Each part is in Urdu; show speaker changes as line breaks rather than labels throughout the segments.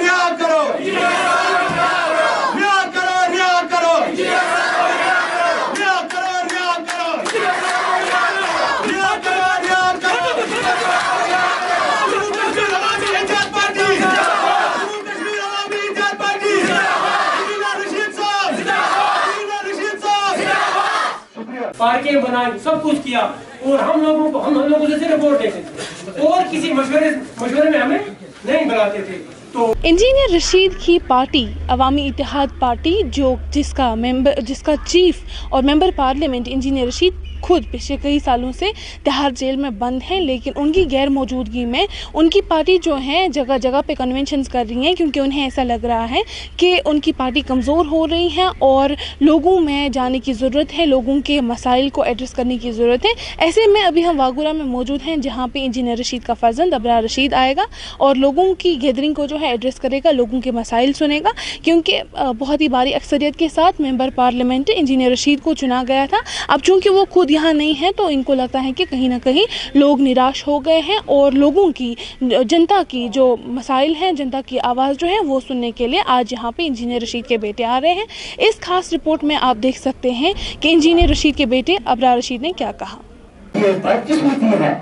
رہا کرو رہا کرو رہا کرو رہا کرو رہا کرو رہا کرو رہا کرو جموں کشمیر عوامی اتحاد پارٹی جموں کشمیر عوامی اتحاد پارٹی انجینئر رشید صاحب انجینئر رشید صاحب
پارکیں بنائی سب کچھ کیا اور ہم لوگوں سے صرف ووٹ دیتے تھے اور کسی مشورے میں ہمیں نہیں بلاتے تھے.
انجینئر رشید کی پارٹی عوامی اتحاد پارٹی جس کا چیف اور ممبر پارلیمنٹ انجینئر رشید خود پچھلے کئی سالوں سے تہاڑ جیل میں بند ہیں، لیکن ان کی غیر موجودگی میں ان کی پارٹی جو ہیں جگہ جگہ پہ کنونشنز کر رہی ہیں، کیونکہ انہیں ایسا لگ رہا ہے کہ ان کی پارٹی کمزور ہو رہی ہے اور لوگوں میں جانے کی ضرورت ہے، لوگوں کے مسائل کو ایڈریس کرنے کی ضرورت ہے. ایسے میں ابھی ہم واگورہ میں موجود ہیں جہاں پہ انجینئر رشید کا فرزند ابرار رشید آئے گا اور لوگوں کی گیدرنگ کو جو ہے ایڈریس کرے گا، لوگوں کے مسائل سنے گا، کیونکہ بہت ہی بھاری اکثریت کے ساتھ ممبر پارلیمنٹ انجینئر رشید کو چنا گیا تھا. اب چونکہ وہ خود یہاں نہیں ہیں تو ان کو لگتا ہے کہ کہیں نہ کہیں لوگ نراش ہو گئے ہیں اور لوگوں کی جنتا کی جو مسائل ہیں، جنتا کی آواز جو ہے وہ سننے کے لیے آج یہاں پہ انجینئر رشید کے بیٹے آ رہے ہیں. اس خاص رپورٹ میں آپ دیکھ سکتے ہیں کہ انجینئر رشید کے بیٹے ابرار رشید نے کیا کہا.
یہ بدقسمتی ہے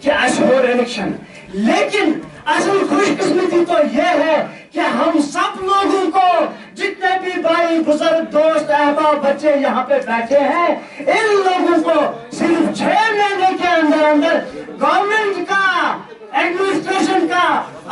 کہ الیکشن، لیکن اصل خوش قسمتی تو یہ ہے کہ ہم سب لوگوں کو، جتنے بھی بھائی بزرگ دوست احباب بچے یہاں پہ بیٹھے ہیں، ان لوگوں کو صرف 6 مہینے کے اندر گورنمنٹ کا، ایڈمنسٹریشن کا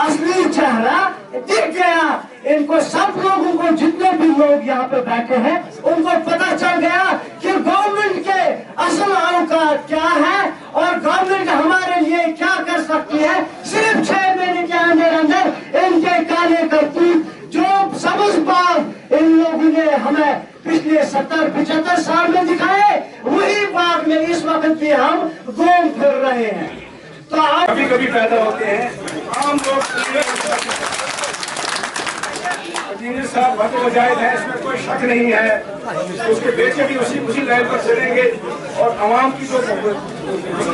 اصلی چہرہ دکھ گیا. ان کو سب لوگوں کو، جتنے بھی لوگ یہاں پہ بیٹھے ہیں، ان کو پتہ چل گیا کہ گورنمنٹ کے اصل اوقات کیا ہے اور گورنمنٹ ہمارے لیے کیا کر سکتی ہے. صرف 6 مہینے کے اندر ان کے کالے کرتوت، جو سبز باغ ان لوگوں نے ہمیں پچھلے 70-75 سال میں دکھائے، وہی باغ میں اس وقت بھی ہم گھوم پھر رہے ہیں. تو
کبھی کبھی پیدا ہوتے ہیں عام لوگ. انجینئر صاحب بد مجاہد ہیں، اس میں کوئی شک نہیں ہے. اس کے بیٹے بھی اسی لائن پر چلیں گے اور عوام کی جو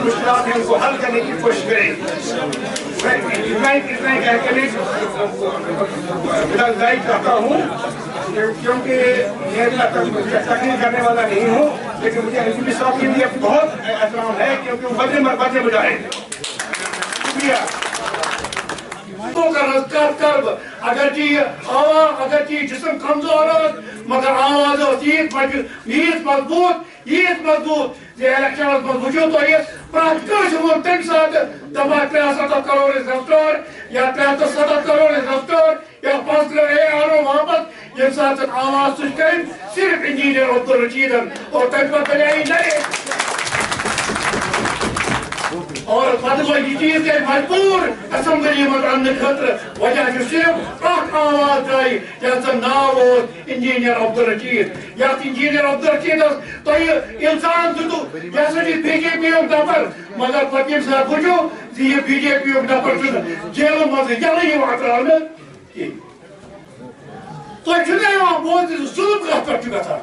مشکلات ہیں ان کو حل کرنے کی کوشش کریں گے. میں اتنا ہی کہہ کے بدائی کرتا ہوں کیونکہ میں تقریر کرنے والا نہیں ہوں، لیکن مجھے انجینئر صاحب کے لیے بہت احترام ہے کیونکہ وہ بد مجاہد. شکریہ. اگرچہ جسم کمزور مگر آواز یت مضبوط الیکشن وچو تھی پرت کس تمہ سات دپان 370 کروڑ رفتار یا 370 کروڑ رفتار یا 5 کروڑ واپس یم سات آواز تج کر صرف انجینئر عبدالرشیدن اور تمہ پتہ بنائی نئے اور پتہ یہ چیز گئی مجبور اسمبلی من انہ خاطر. وجہ صرف اخ آواز درائے یتھ زن ناو انجینئر عبدالرشید. یتھ انجینئر عبدالرشیدس تھی الزام دتو یہ ہسا بی جے پی یُک نفر، مگر پتہ یم سات وچھو یہ بی جے پی یُک نفر جیل مز یلے ترٛاونہٕ کہین. تۄہہِ چھُ نہٕ یِوان بوزنہٕ ظُلم کتھ پٮ۪ٹھ چھُ گژھان.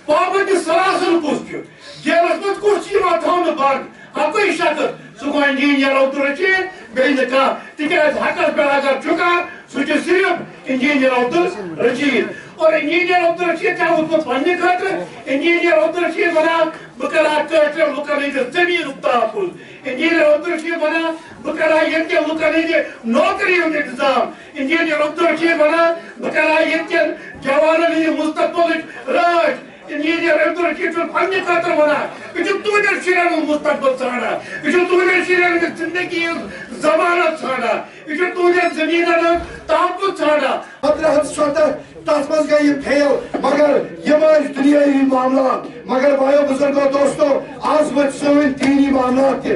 پابندی سراسر پوٚز چھُ. جیلس منٛز کُس چھُ یِوان تھاونہٕ بنٛد؟ اکوے شخص، سُہ گوٚو انجینئر عبدالرشید، بیٚیہِ نہٕ کانٛہہ. تِکیٛازِ حقس پٮ۪ٹھ اگر چھُ کانٛہہ سُہ چھُ صرف انجینئر عبدالرشید. اور انجینئر عبدالرشید چھا ووتمُت پننہِ خٲطرٕ. انجینئر عبدالرشید ونان بہٕ کرٕ ہا کٲشرٮ۪ن لُکن ہٕنٛدِس زٔمیٖنُک تحفظ. انجینئر عبدالرشید ونان بہٕ کرٕ ہا ییٚتہِ کٮ۪ن لُکن ہٕنٛدِ نوکری ہُنٛد انتظام. انجینئر عبدالرشید ونان بہٕ کرٕ ہا ییٚتہِ کٮ۪ن جوانن ہٕنٛدِ مستقبلٕچ رٲچھ. انجینئر عبدالرشید چھُ پننہِ خٲطرٕ ونان بہٕ چھُس تُہنٛدٮ۪ن شُرٮ۪ن ہُنٛد مستقبل ژھانڈان، بہٕ چھُس تُہنٛدٮ۪ن شُرٮ۪ن ہٕنٛدِ زندگی ہٕنٛز ضمانت ژھانڈان، بہٕ چھُس تُہنٛدٮ۪ن زٔمیٖنن ہُنٛد تحفظ ژھانڈان.
17 تس مز گئی فیل، مگر یم دنیاوی معاملات. مگر بھائیو بزرگو دوستو، آز وت سن دینی معاملات تھی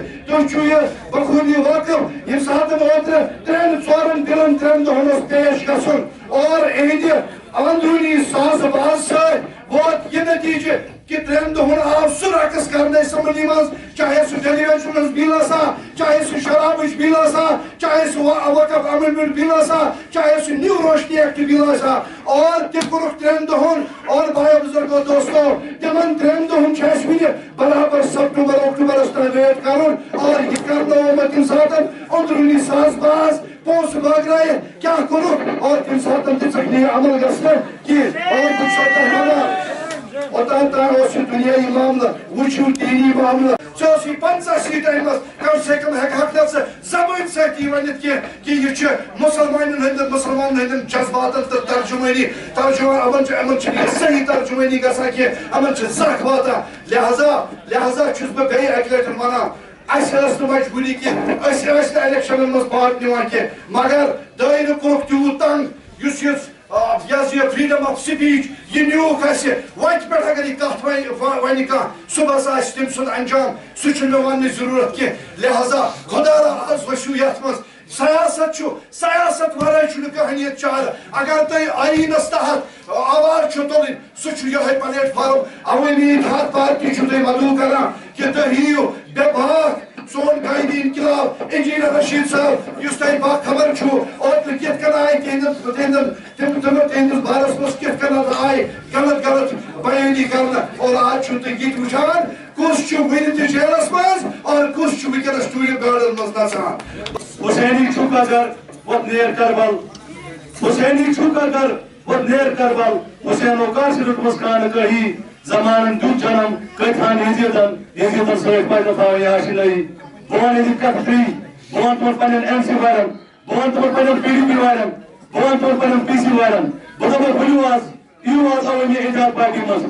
چھو یہ بخوبی واقف. یم سات اوتر 3-4 دن 3 دہن پیش گھن اور اہد اندرونی ساز باز ست ووت یہ نتیجہ کہ 3 دہن آو سہ رقص کرنے اسمبلی مز، چاہے سہ ٹیلیویژن بل آسا، چاہے سہ شرابچ بل آسا، چاہے سہ وقف امنڈمنٹ بل آسا، چاہے سہ نیو روشنی ایکٹ بل آسا. اور تم کورک 3 دہن. اور بھائی بزرگو دوستو، تمن 3 دہن ون برابر سپٹمبر اکتوبرس تک ویٹ کرن اور یہ کرنا تم سات اندرونی ساز باز پونس بٲگرٲیِتھ کیا کورُکھ اور تم سات عمل گھنٹے کی اور کچھ اوتان تان دنیا معاملہ وچو دینی معاملہ ثی 50 سیٹن مز کم سے کم ہیک زبان سی ونت کہ یہ مسلمان ہند جذبات ترجمانی امن صحیح ترجمانی گا کہ امن زخ واتا لہذا چھس بہ بیٚیہِ اکہِ لٹہِ ونان اَسہِ ٲس نہٕ مجبوٗری کینٛہہ أسۍ ٲسۍ نہٕ الیکشنن منٛز پارٹ نِوان کینٛہہ مگر دٲنہِ کوٚرُکھ تیوٗت تنگ یُس یہ فریڈم آف سپیچ یہ نیوک اس وتہ پہ اگر یہ کت ون کھانا صبح آس تم سند انجام سہ ون ضرورت کی لہذا خدا را آز وسو یت مز سیاست ورائے کہانی چارہ اگر تھی آئینس تحت آواز تلن سہ یہ پلیٹ فارم عوامی اتحاد پارٹی تھی مدعو کران کہ تھی ہیو بے باک سون قائدی انقلاب انجینئر رشید صاحب اس تھی باخبر اور کت کن آئی تہندس بارس مز کت کن آئی غلط بیانی کرنا اور آج یہ وچان کس ون تہ جیلس مز اور کس ونکس ٹورپ گاڑن مز نژان
حسینی چھک اگر وہ نیر کربل حسینی چھک اگر وہ نیر کربل حسینو کر رٹمس کان کہی زمانن دیت جنم کتھان یزیدن سۭتۍ پزِ تھاوٕنۍ آشنٲیی بہٕ ونہٕ ییٚتہِ کتھ فرٛی بہٕ ونہٕ تِمن پننٮ۪ن این سی والٮ۪ن بہٕ ونہٕ تِمن پننٮ۪ن پی ڈی پی والٮ۪ن بہٕ ونہٕ تِمن پننٮ۪ن پی سی والٮ۪ن بہٕ دپکھ ؤلِو آز یِیِو آز عوٲمی اتحاد پارٹی منٛز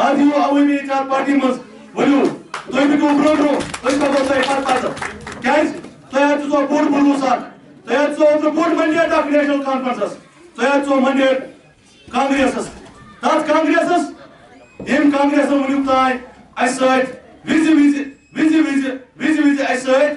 آز یِیِو عوٲمی اتحاد پارٹی منٛز ؤلِو تُہۍ پٔکِو برٛونٛہہ أسۍ پکو تۄہہِ پتہٕ کیٛازِ تۄہہِ حظ دِژوٕ بوٚڑ بُلوٗس اکھ تۄہہِ حظ دِژوٕ اوترٕ بوٚڑ منڈیٹ اکھ نیشنل کانفرنسس تۄہہِ حظ دِژوٕ منڈیٹ کانگریسس تتھ کانگریسس یم کانگریسن ونیُک تام اسہِ سۭتۍ وِزِ اسہِ سۭتۍ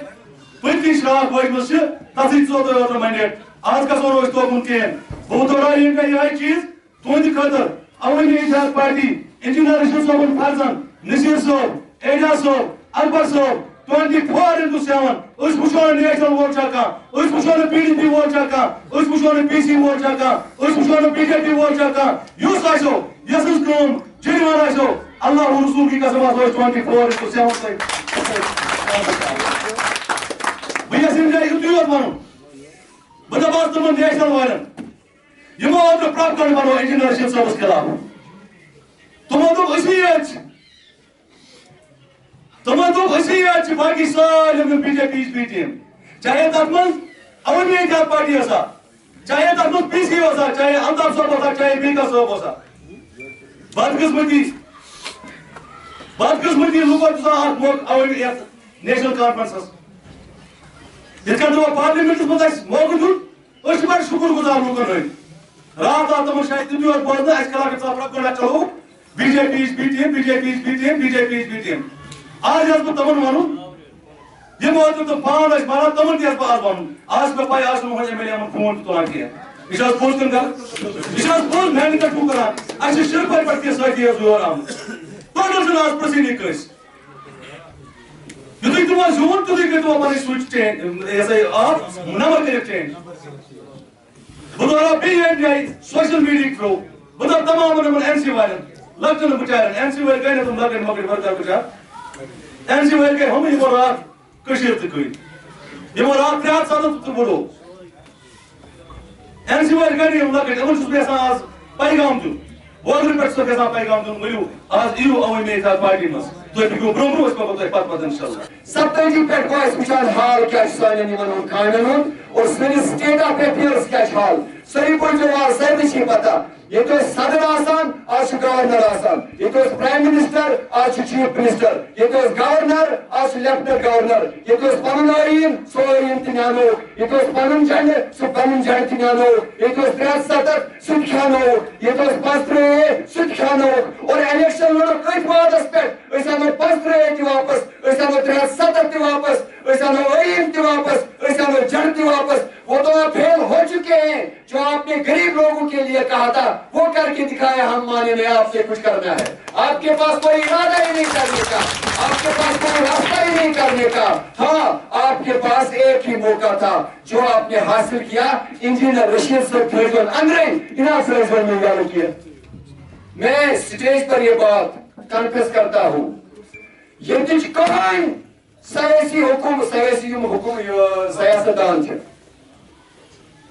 پٔتۍ شراکھ وٲتمٕژ چھِ تتھٕے ژوٚو تۄہہِ اوترٕ منڈیٹ آز گژھو نہٕ أسۍ توکُن کِہیٖنۍ بہٕ دۄہراوٕ مےٚ یِہوٚے چیٖز تُہنٛدِ خٲطرٕ عوٲمی اتحاد پارٹی انجینئر رشید صٲبُن فرزند نصیر صٲب اعجاز صٲب اکبر صٲب 24/7 أسۍ وٕچھو نہٕ نیشنل ووٹ چھا کانٛہہ أسۍ وٕچھو نہٕ پی ڈی پی ووٹ چھا کانٛہہ أسۍ وٕچھو نہٕ پی سی ووٹ چھا کانٛہہ أسۍ وٕچھو نہٕ بی جے پی ووٹ چھا کانٛہہ یُس آسیو یۄس ہٕنٛز کٲم جینوَن آسیو اللہ رسول کی قسم آسو 24/7 بہٕ یژھٕ اَمہِ جایہِ یُتُے یوت وَنُن بہٕ دَپہٕ تِمن نیشنل والٮ۪ن یِمو اوترٕ پرٛاپگنٛڈ بنوو انجینئر رشید صٲبس خلاف تِمو دوٚپ أسی یٲتۍ چھِ تِمن دوٚپ أسی یٲتۍ چھِ باقٕے سٲلِم یِم B J P be team چاہے تتھ منٛز عوٲمی اتحاد پارٹی ٲسا چاہے تتھ منٛز پی سی اوسا چاہے الطاف صٲب اوسا چاہے بیٖگا صٲب اوسا بدقسمتی لوٗکو دِژا اکھ موقعہٕ عوٲمی یتھ نیشنل کانفرنسس یِتھ کٔنۍ تِمو پارلِمنٹس منٛز اَسہِ موقعہٕ دیُت أسۍ چھِ بڑٕ شُکر گُزار لوٗکن ہٕنٛدۍ راتھ آو تِمن شاید تِتُے یوت بوزنہٕ اَسہِ خلاف پرٛاپگنٛڈا چلو B J P be team B J P be team B J P be team آز یژھٕ بہٕ تِمن وَنُن یِم اوترٕ تِم پان ٲسۍ ماران تِمن تہِ یژھٕ بہٕ آز وَنُن آز چھِ مےٚ پاے آز چھُنہٕ وۄنۍ ایم ایل اے یِمن فون تہِ تُلان کینٛہہ یہِ چھِ حظ پوٚز کِنہٕ غلط یہِ چھِ حظ پوٚز میانہِ پٮ۪ٹھ چھُو کران اَسہِ چھِ شِرپورِ پٮ۪ٹھ تہِ سٲتھی حظ یور آمٕتۍ ٹوٹل چھُنہٕ آز پرٛژھٲنی کٲنٛسہِ یُتھُے تِمو زیوٗن تیُتھُے گٔے تِمو پنٕنۍ سُچ چینج یہِ ہسا یہِ آف نمبر کٔرِکھ چینج بہٕ دۄہراو بیٚیہِ ییٚمہِ جایہِ سوشل میٖڈیا تھرٛوٗ بہٕ دَپہٕ تمام یِمن این سی والٮ۪ن لۄکٹٮ۪ن بِچارٮ۪ن این سی وٲلۍ گٔے نہٕ تِم لۄکٕٹۍ مۄکٕٹۍ ورکر بِچار این سی وٲلۍ گٔے ہُمہٕ یِمو راتھ کٔشیٖر تہِ کٔڑۍ یِمو راتھ 370 تہِ بڑو این سی وٲلۍ گٔے نہٕ یِم لۄکٕٹۍ یِمن چھُس بہٕ یژھان آز پیغام دیُن وۄلرٕ پٮ۪ٹھ چھُسکھ یژھان پیغام دیُن ؤلِو آز یِیِو عوٲمی اتحاد پارٹی منٛز تُہۍ پٔکِو برٛونٛہہ أسۍ پکو تۄہہِ پتہٕ انشاءاللہ
27 پٮ۪ٹھ گوٚو اَسہِ وٕچھان حال کیٛاہ چھُ سانٮ۪ن یِمن ہُنٛد کامٮ۪ن ہُنٛد اور سٲنِس سٹیٹ آف ایفیئرس کیٛاہ چھُ حال سٲری بوٗزِو آز سارنٕے چھِ پتہ ییٚتہِ اوس صدر آسان آز چھُ گورنر آسان ییٚتہِ اوس پرٛایِم مِنسٹر آز چھُ چیٖف مِنسٹر ییٚتہِ اوس گورنر آز چھُ لیفٹنٹ گورنر ییٚتہِ اوس پنُن ٲییٖن سُہ ٲییٖن تہِ نیٛانووُکھ ییٚتہِ اوس پنُن جنڈٕ سُہ پنُن جنڈٕ تہِ نیٛانووُکھ ییٚتہِ اوس 370 سُہ تہِ کھیٛانووُکھ ییٚتہِ اوس 5 سُہ تہِ کھیٛانووُکھ اور الیکشن لڑُکھ أتھۍ وادس پٮ۪ٹھ أسۍ انو 5 تہِ واپس أسۍ انو 370 تہِ واپس أسۍ انو ٲییٖن تہِ واپس أسۍ انو جنڈ تہِ واپس وہ تو آپ فیل ہو چکے ہیں جو آپ نے غریب لوگوں کے لیے کہا تھا وہ کر کے دکھایا ہم مانے نہیں آپ سے کچھ کرنا ہے آپ کے پاس کوئی ارادہ ہی نہیں کرنے کا آپ کے پاس کوئی راستہ ہی نہیں کرنے کا ہاں آپ کے پاس ایک ہی موقع تھا جو آپ نے حاصل کیا انجینئر رشید صاحب فریزون اندرین انہا فریزون میں یاد کیا میں سٹیج پر یہ بات کنفیس کرتا ہوں یہ تجھ کہیں سیاسی حکم سیاسی حکم سیاستدان تھے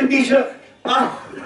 MP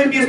MP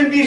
MP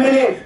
MLA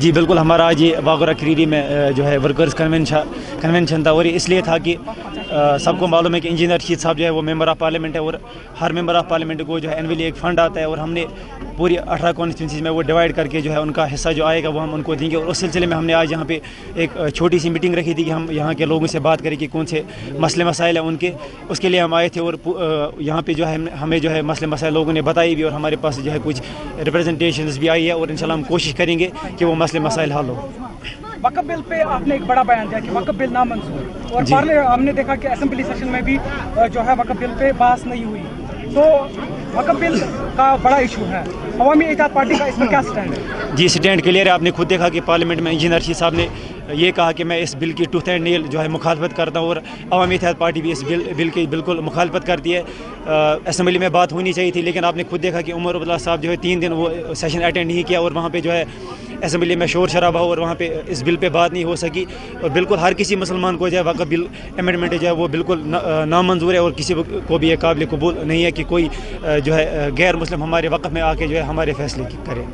جی بالکل، ہمارا آج یہ باغورہ کریری میں جو ہے ورکرز کنونشن تھا، اور یہ اس لیے تھا کہ سب کو معلوم ہے کہ انجینئر رشید صاحب جو ہے وہ ممبر آف پارلیمنٹ ہے، اور ہر ممبر آف پارلیمنٹ کو جو ہے اینولی ایک فنڈ آتا ہے، اور ہم نے پوری 18 کانسٹیٹوئنسیز میں وہ ڈیوائڈ کر کے جو ہے ان کا حصہ جو آئے گا وہ ہم ان کو دیں گے. اور اس سلسلے میں ہم نے آج یہاں پہ ایک چھوٹی سی میٹنگ رکھی تھی کہ ہم یہاں کے لوگوں سے بات کریں کہ کون سے مسئلے مسائل ہیں ان کے، اس کے لیے ہم آئے تھے. اور یہاں پہ جو ہے ہمیں جو ہے مسئلے مسائل لوگوں نے بتائی بھی، اور ہمارے پاس جو ہے کچھ ریپرزنٹیشنز بھی آئی ہے، اور انشاءاللہ ہم کوشش کریں گے کہ وہ مسئلے مسائل حل ہو.
وقف بل پہ آپ نے ایک بڑا بیان دیا کہ وقف بل نامنظور، اور ہم نے دیکھا کہ اسمبلی سیشن میں بھی جو ہے وقف بل پہ بحث نہیں ہوئی. تو وقف بل کا بڑا ایشو ہے، عوامی اتحاد پارٹی کا اس میں کیا سٹینڈ ہے؟
جی اسٹینڈ کلیئر ہے. آپ نے خود دیکھا کہ پارلیمنٹ میں انجینئر رشید صاحب نے یہ کہا کہ میں اس بل کی ٹوتھ اینڈ نیل جو ہے مخالفت کرتا ہوں، اور عوامی اتحاد پارٹی بھی اس بل کی بالکل مخالفت کرتی ہے. اسمبلی میں بات ہونی چاہیے تھی، لیکن آپ نے خود دیکھا کہ عمر عبداللہ صاحب جو ہے 3 دن وہ سیشن اٹینڈ نہیں کیا، اور وہاں پہ جو ہے اسمبلی میں شور شرابہ ہو، اور وہاں پہ اس بل پہ بات نہیں ہو سکی. اور بالکل ہر کسی مسلمان کو جو ہے وقف بل امینڈمنٹ جو ہے وہ بالکل نامنظور ہے، اور کسی کو بھی یہ قابل قبول نہیں ہے کہ کوئی جو ہے غیر مسلم ہمارے وقف میں آ کے جو ہے ہمارے فیصلے کرے.